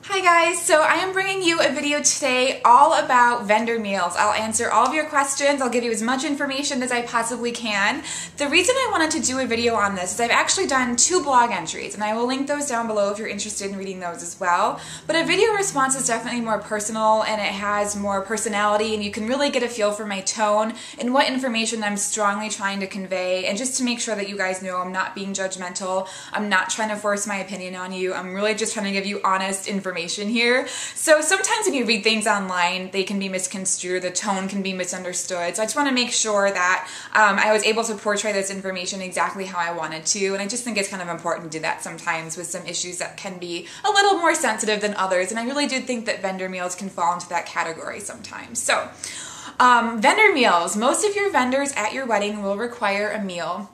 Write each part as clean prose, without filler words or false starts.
Hi guys, so I am bringing you a video today all about vendor meals. I'll answer all of your questions, I'll give you as much information as I possibly can. The reason I wanted to do a video on this is I've actually done 2 blog entries, and I will link those down below if you're interested in reading those as well. But a video response is definitely more personal and it has more personality, and you can really get a feel for my tone and what information I'm strongly trying to convey, and just to make sure that you guys know I'm not being judgmental, I'm not trying to force my opinion on you, I'm really just trying to give you honest information here. So sometimes when you read things online, they can be misconstrued, the tone can be misunderstood. So I just want to make sure that I was able to portray this information exactly how I wanted to, and I just think it's kind of important to do that sometimes with some issues that can be a little more sensitive than others, and I really do think that vendor meals can fall into that category sometimes. So vendor meals. Most of your vendors at your wedding will require a meal.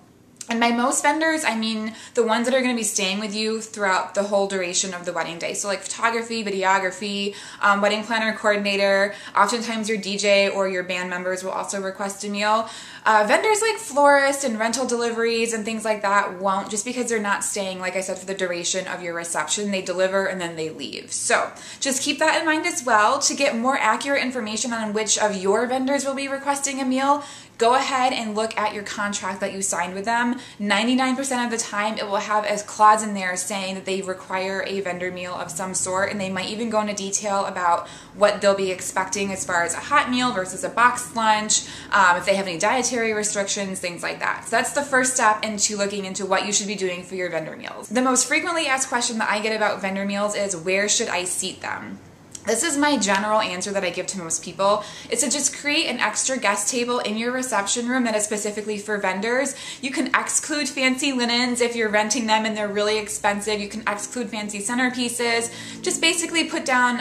And by most vendors, I mean the ones that are going to be staying with you throughout the whole duration of the wedding day. So like photography, videography, wedding planner, coordinator, oftentimes your DJ or your band members will also request a meal. Vendors like florists and rental deliveries and things like that won't, just because they're not staying, like I said, for the duration of your reception. They deliver and then they leave. So just keep that in mind as well. To get more accurate information on which of your vendors will be requesting a meal, go ahead and look at your contract that you signed with them. 99% of the time it will have a clause in there saying that they require a vendor meal of some sort, and they might even go into detail about what they'll be expecting as far as a hot meal versus a boxed lunch, if they have any dietary restrictions, things like that. So that's the first step into looking into what you should be doing for your vendor meals. The most frequently asked question that I get about vendor meals is, where should I seat them? This is my general answer that I give to most people, is to just create an extra guest table in your reception room that is specifically for vendors. You can exclude fancy linens if you're renting them and they're really expensive. You can exclude fancy centerpieces. Just basically put down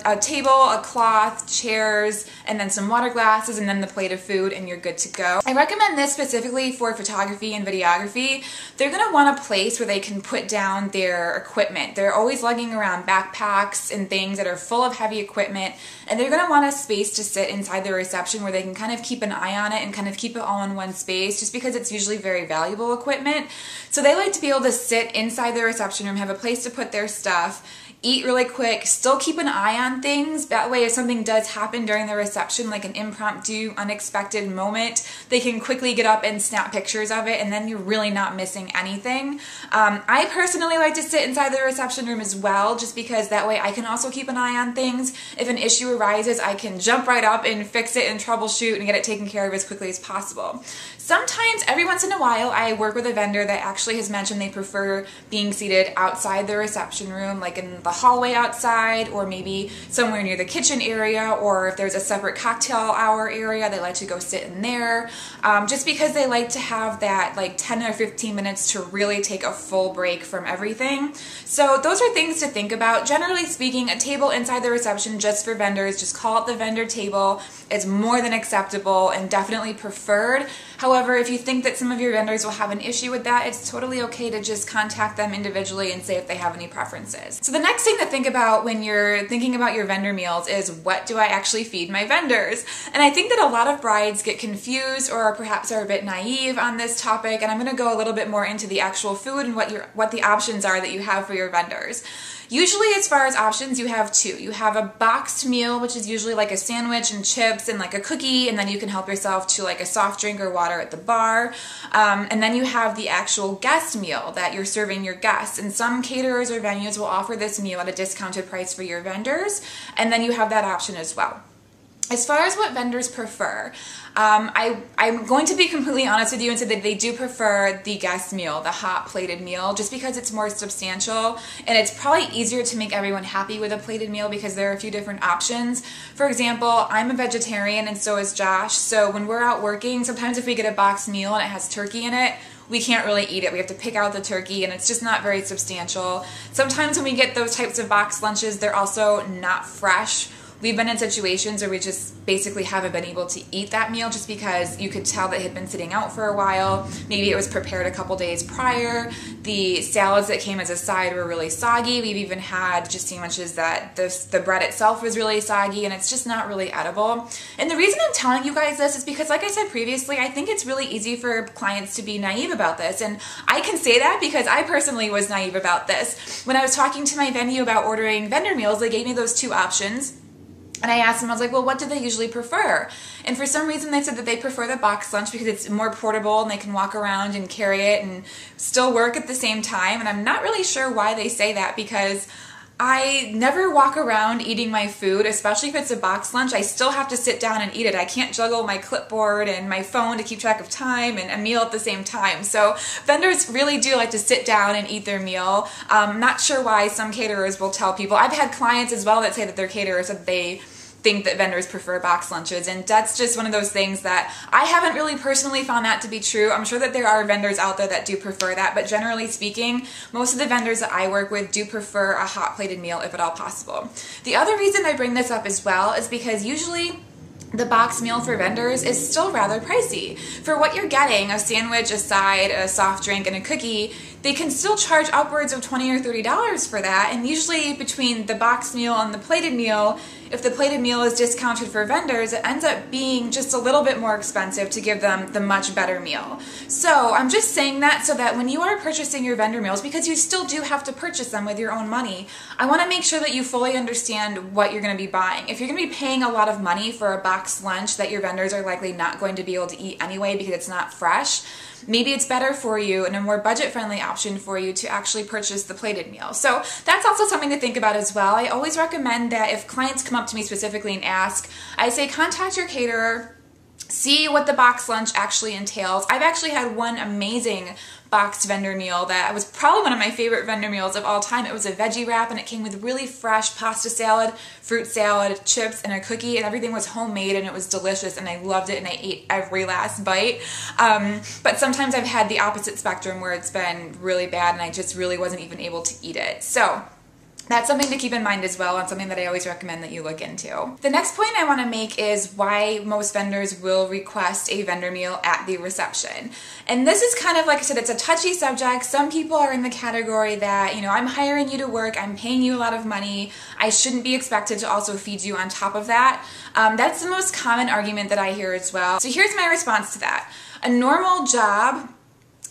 a table, a cloth, chairs, and then some water glasses, and then the plate of food, and you're good to go. I recommend this specifically for photography and videography. They're going to want a place where they can put down their equipment. They're always lugging around backpacks and things that are full of heavy equipment, and they're going to want a space to sit inside the reception where they can kind of keep an eye on it and kind of keep it all in one space, just because it's usually very valuable equipment. So they like to be able to sit inside the reception room, have a place to put their stuff, eat really quick, still keep an eye on things. That way if something does happen during the reception, like an impromptu, unexpected moment, they can quickly get up and snap pictures of it, and then you're really not missing anything. I personally like to sit inside the reception room as well, just because that way I can also keep an eye on things. If an issue arises, I can jump right up and fix it and troubleshoot and get it taken care of as quickly as possible. Sometimes, every once in a while, I work with a vendor that actually has mentioned they prefer being seated outside the reception room, like in the hallway outside, or maybe somewhere near the kitchen area, or if there's a separate cocktail hour area, they like to go sit in there, just because they like to have that like 10 or 15 minutes to really take a full break from everything. So those are things to think about. Generally speaking, a table inside the reception just for vendors, just call it the vendor table, is more than acceptable and definitely preferred. However, if you think that some of your vendors will have an issue with that, it's totally okay to just contact them individually and say if they have any preferences. So the next thing to think about when you're thinking about your vendor meals is, what do I actually feed my vendors? And I think that a lot of brides get confused or perhaps are a bit naive on this topic, and I'm going to go a little bit more into the actual food and what the options are that you have for your vendors. Usually, as far as options, you have 2. You have a boxed meal, which is usually like a sandwich and chips and like a cookie, and then you can help yourself to like a soft drink or water at the bar. And then you have the actual guest meal that you're serving your guests. And some caterers or venues will offer this meal at a discounted price for your vendors, and then you have that option as well. As far as what vendors prefer, I'm going to be completely honest with you and say that they do prefer the guest meal, the hot plated meal, just because it's more substantial, and it's probably easier to make everyone happy with a plated meal because there are a few different options. For example, I'm a vegetarian and so is Josh, so when we're out working, sometimes if we get a boxed meal and it has turkey in it, we can't really eat it. We have to pick out the turkey, and it's just not very substantial. Sometimes when we get those types of boxed lunches, they're also not fresh. we've been in situations where we just basically haven't been able to eat that meal just because you could tell that it had been sitting out for a while. Maybe it was prepared a couple days prior. The salads that came as a side were really soggy. We've even had just sandwiches that the bread itself was really soggy, and it's just not really edible. And the reason I'm telling you guys this is because, like I said previously, I think it's really easy for clients to be naive about this. And I can say that because I personally was naive about this. When I was talking to my venue about ordering vendor meals, they gave me those two options. And I asked them, I was like, well, what do they usually prefer? And for some reason they said that they prefer the box lunch because it's more portable and they can walk around and carry it and still work at the same time. And I'm not really sure why they say that, because I never walk around eating my food, especially if it's a box lunch. I still have to sit down and eat it. I can't juggle my clipboard and my phone to keep track of time and a meal at the same time. So vendors really do like to sit down and eat their meal. Not sure why some caterers will tell people. I've had clients as well that say that their caterers that they think that vendors prefer box lunches, and that's just one of those things that I haven't really personally found that to be true. I'm sure that there are vendors out there that do prefer that, but generally speaking, most of the vendors that I work with do prefer a hot plated meal if at all possible. The other reason I bring this up as well is because usually the box meal for vendors is still rather pricey. For what you're getting, a sandwich, a side, a soft drink, and a cookie, they can still charge upwards of $20 or $30 for that, and usually between the box meal and the plated meal, if the plated meal is discounted for vendors, it ends up being just a little bit more expensive to give them the much better meal. So I'm just saying that so that when you are purchasing your vendor meals, because you still do have to purchase them with your own money, I want to make sure that you fully understand what you're going to be buying. If you're going to be paying a lot of money for a box lunch that your vendors are likely not going to be able to eat anyway because it's not fresh, maybe it's better for you and a more budget-friendly option for you to actually purchase the plated meal. So that's also something to think about as well. I always recommend that if clients come up to me specifically and ask, I say contact your caterer, see what the box lunch actually entails. I've actually had one amazing boxed vendor meal that was probably one of my favorite vendor meals of all time. It was a veggie wrap, and it came with really fresh pasta salad, fruit salad, chips, and a cookie, and everything was homemade, and it was delicious, and I loved it, and I ate every last bite. But sometimes I've had the opposite spectrum where it's been really bad, and I just really wasn't even able to eat it. So that's something to keep in mind as well, and something that I always recommend that you look into. The next point I want to make is why most vendors will request a vendor meal at the reception. And this is kind of, like I said, it's a touchy subject. Some people are in the category that, you know, I'm hiring you to work, I'm paying you a lot of money, I shouldn't be expected to also feed you on top of that. That's the most common argument that I hear as well. So here's my response to that. A normal job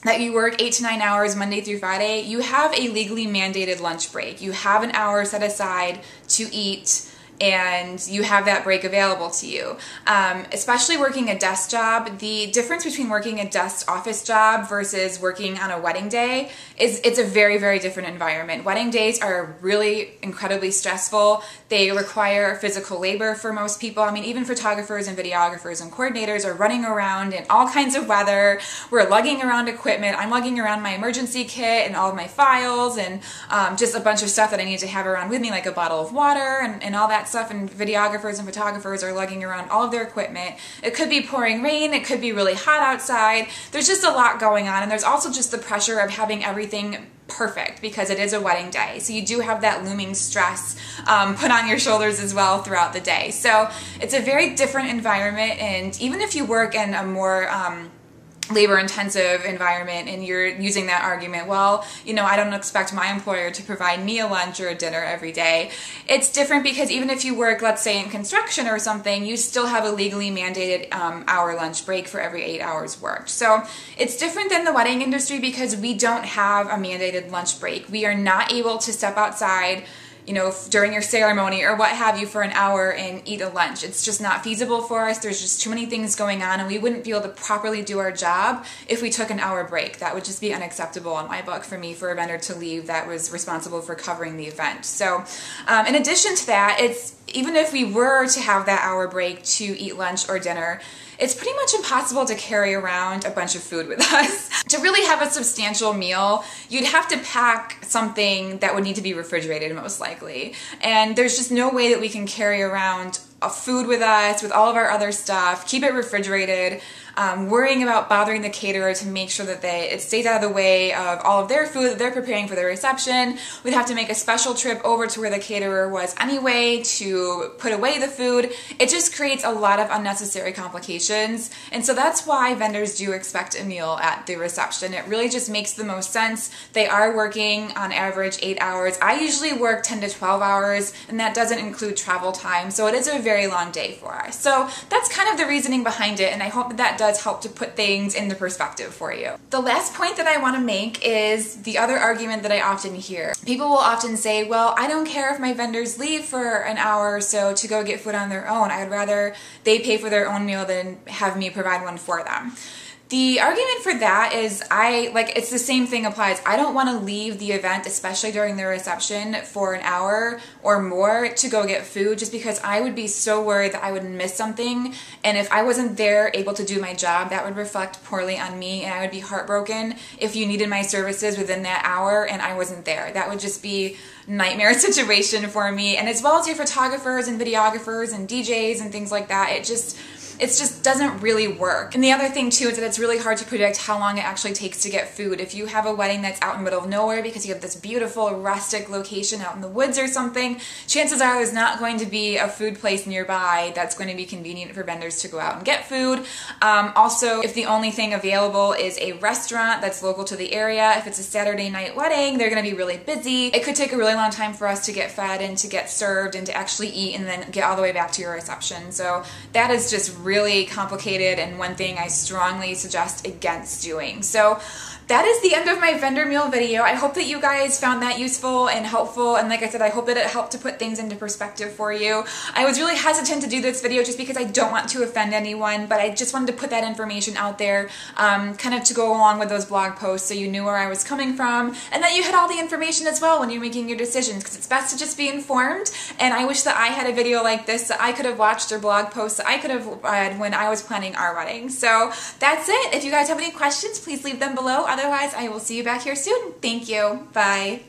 that you work 8 to 9 hours Monday through Friday, you have a legally mandated lunch break. You have an hour set aside to eat, and you have that break available to you. Especially working a desk job, the difference between working a desk office job versus working on a wedding day is it's a very, very different environment. Wedding days are really incredibly stressful. They require physical labor for most people. I mean, even photographers and videographers and coordinators are running around in all kinds of weather. We're lugging around equipment. I'm lugging around my emergency kit and all of my files and just a bunch of stuff that I need to have around with me, like a bottle of water and all that stuff. And videographers and photographers are lugging around all of their equipment. It could be pouring rain. It could be really hot outside. There's just a lot going on. And there's also just the pressure of having everything perfect because it is a wedding day. So you do have that looming stress put on your shoulders as well throughout the day. So it's a very different environment, and even if you work in a more labor-intensive environment and you're using that argument, well, you know, I don't expect my employer to provide me a lunch or a dinner every day. It's different because even if you work, let's say, in construction or something, you still have a legally mandated hour lunch break for every 8 hours worked. So it's different than the wedding industry because we don't have a mandated lunch break. We are not able to step outside, you know, during your ceremony or what have you for an hour and eat a lunch. It's just not feasible for us. There's just too many things going on, and we wouldn't be able to properly do our job if we took an hour break. That would just be unacceptable in my book for me, for a vendor to leave that was responsible for covering the event. So in addition to that, even if we were to have that hour break to eat lunch or dinner, it's pretty much impossible to carry around a bunch of food with us. To really have a substantial meal, you'd have to pack something that would need to be refrigerated most likely. And there's just no way that we can carry around food with us, with all of our other stuff, keep it refrigerated, worrying about bothering the caterer to make sure that it stays out of the way of all of their food that they're preparing for the reception. We'd have to make a special trip over to where the caterer was anyway to put away the food. It just creates a lot of unnecessary complications, and so that's why vendors do expect a meal at the reception. It really just makes the most sense. They are working on average 8 hours. I usually work 10 to 12 hours, and that doesn't include travel time, so it is a very long day for us. So that's kind of the reasoning behind it, and I hope that does help to put things into perspective for you. The last point that I want to make is the other argument that I often hear. People will often say, well, I don't care if my vendors leave for an hour or so to go get food on their own. I'd rather they pay for their own meal than have me provide one for them. The argument for that is it's the same thing applies. I don't want to leave the event, especially during the reception, for an hour or more to go get food, just because I would be so worried that I would miss something, and if I wasn't there able to do my job, that would reflect poorly on me, and I would be heartbroken if you needed my services within that hour and I wasn't there. That would just be a nightmare situation for me, and as well as your photographers and videographers and DJs and things like that. It just doesn't really work. And the other thing too is that it's really hard to predict how long it actually takes to get food. If you have a wedding that's out in the middle of nowhere because you have this beautiful rustic location out in the woods or something, chances are there's not going to be a food place nearby that's going to be convenient for vendors to go out and get food. Also, if the only thing available is a restaurant that's local to the area, if it's a Saturday night wedding, they're going to be really busy. It could take a really long time for us to get fed and to get served and to actually eat and then get all the way back to your reception. So that is just really complicated, and one thing I strongly suggest against doing. So that is the end of my vendor meal video. I hope that you guys found that useful and helpful, and like I said, I hope that it helped to put things into perspective for you. I was really hesitant to do this video just because I don't want to offend anyone, but I just wanted to put that information out there kind of to go along with those blog posts so you knew where I was coming from and that you had all the information as well when you're making your decisions, because it's best to just be informed, and I wish that I had a video like this that I could have watched, or blog posts that I could have read when I was planning our wedding. So that's it. If you guys have any questions, please leave them below. Otherwise, I will see you back here soon. Thank you. Bye.